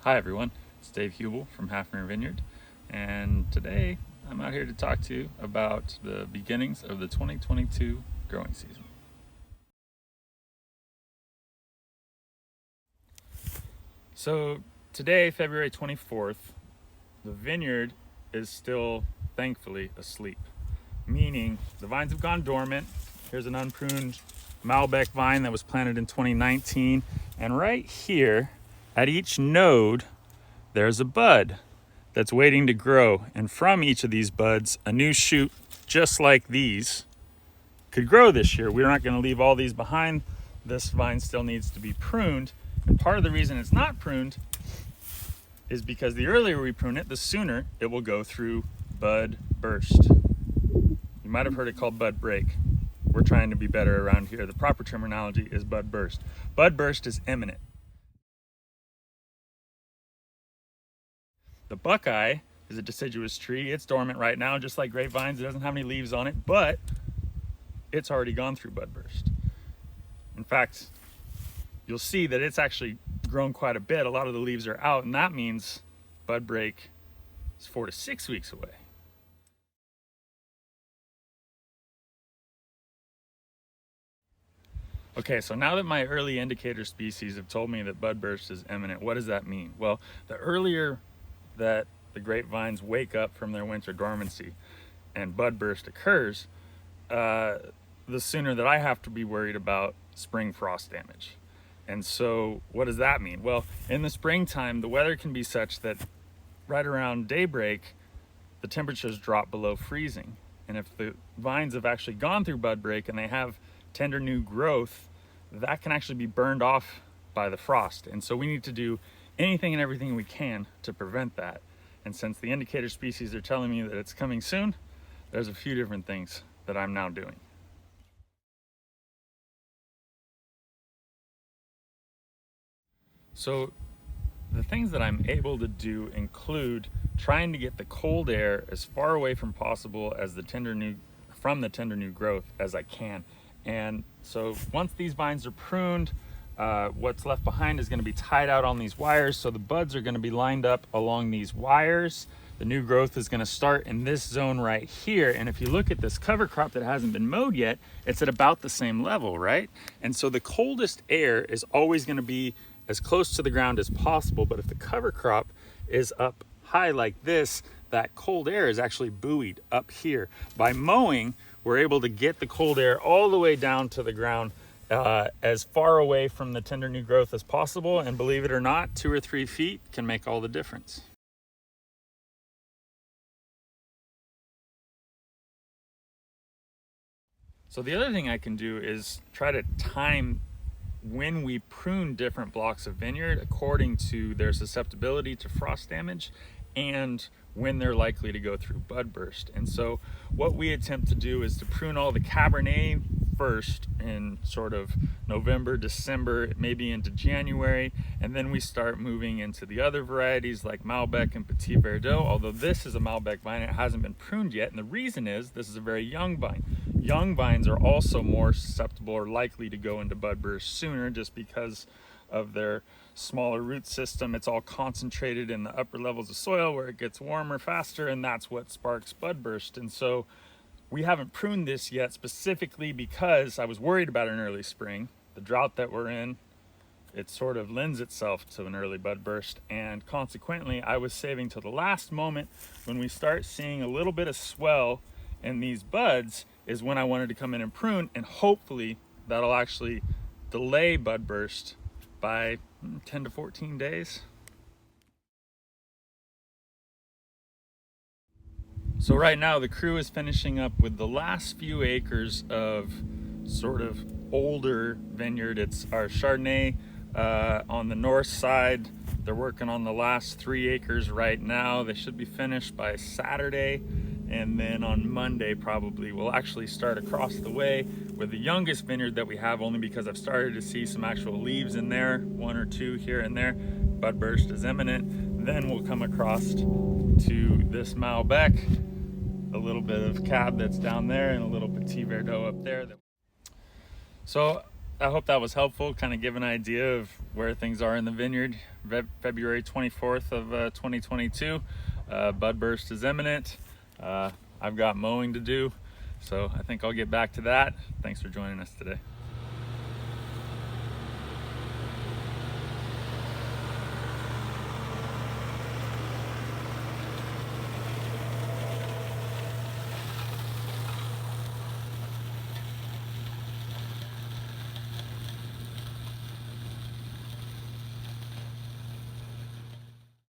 Hi everyone, it's Dave Huebel from Hafner Vineyard, and today I'm out here to talk to you about the beginnings of the 2022 growing season. So today, February 24th, the vineyard is still thankfully asleep, meaning the vines have gone dormant. Here's an unpruned Malbec vine that was planted in 2019, and right here at each node there's a bud that's waiting to grow, and from each of these buds a new shoot just like these could grow this year. We're not going to leave all these behind. This vine still needs to be pruned, and part of the reason it's not pruned is because the earlier we prune it, the sooner it will go through bud burst. You might have heard it called bud break. We're trying to be better around here. The proper terminology is bud burst. Bud burst is imminent. The Buckeye is a deciduous tree. It's dormant right now, just like grapevines. It doesn't have any leaves on it, but it's already gone through bud burst. In fact, you'll see that it's actually grown quite a bit. A lot of the leaves are out, and that means bud break is 4 to 6 weeks away. Okay, so now that my early indicator species have told me that bud burst is imminent, what does that mean? Well, the earlier that the grapevines wake up from their winter dormancy and bud burst occurs, the sooner that I have to be worried about spring frost damage. And so what does that mean? Well, in the springtime, the weather can be such that right around daybreak, the temperatures drop below freezing. And if the vines have actually gone through bud break and they have tender new growth, that can actually be burned off by the frost. And so we need to do anything and everything we can to prevent that. And since the indicator species are telling me that it's coming soon, there's a few different things that I'm now doing. So the things that I'm able to do include trying to get the cold air as far away from possible as the tender new growth as I can. And so once these vines are pruned, what's left behind is going to be tied out on these wires. So the buds are going to be lined up along these wires. The new growth is going to start in this zone right here. And if you look at this cover crop that hasn't been mowed yet, it's at about the same level, right? And so the coldest air is always going to be as close to the ground as possible. But if the cover crop is up high like this, that cold air is actually buoyed up here. By mowing, we're able to get the cold air all the way down to the ground, as far away from the tender new growth as possible. And believe it or not, 2 or 3 feet can make all the difference. So the other thing I can do is try to time when we prune different blocks of vineyard according to their susceptibility to frost damage and when they're likely to go through bud burst. And so what we attempt to do is to prune all the Cabernet first in sort of November, December, maybe into January, and then we start moving into the other varieties like Malbec and Petit Verdot. Although this is a Malbec vine, it hasn't been pruned yet, and the reason is this is a very young vine. Young vines are also more susceptible or likely to go into bud burst sooner just because of their smaller root system. It's all concentrated in the upper levels of soil where it gets warmer faster, and that's what sparks bud burst. And so we haven't pruned this yet specifically because I was worried about an early spring. The drought that we're in, it sort of lends itself to an early bud burst, and consequently I was saving till the last moment when we start seeing a little bit of swell in these buds is when I wanted to come in and prune, and hopefully that'll actually delay bud burst by 10 to 14 days. So right now the crew is finishing up with the last few acres of sort of older vineyard. It's our Chardonnay on the north side. They're working on the last 3 acres right now. They should be finished by Saturday, and then on Monday probably we'll actually start across the way with the youngest vineyard that we have, only because I've started to see some actual leaves in there, 1 or 2 here and there. Bud burst is imminent. Then we'll come across to this Malbec, a little bit of Cab that's down there, and a little Petit Verdot up there. So hope that was helpful, kind of give an idea of where things are in the vineyard. February 24th of 2022. Bud burst is imminent. I've got mowing to do, so I think I'll get back to that. Thanks for joining us today.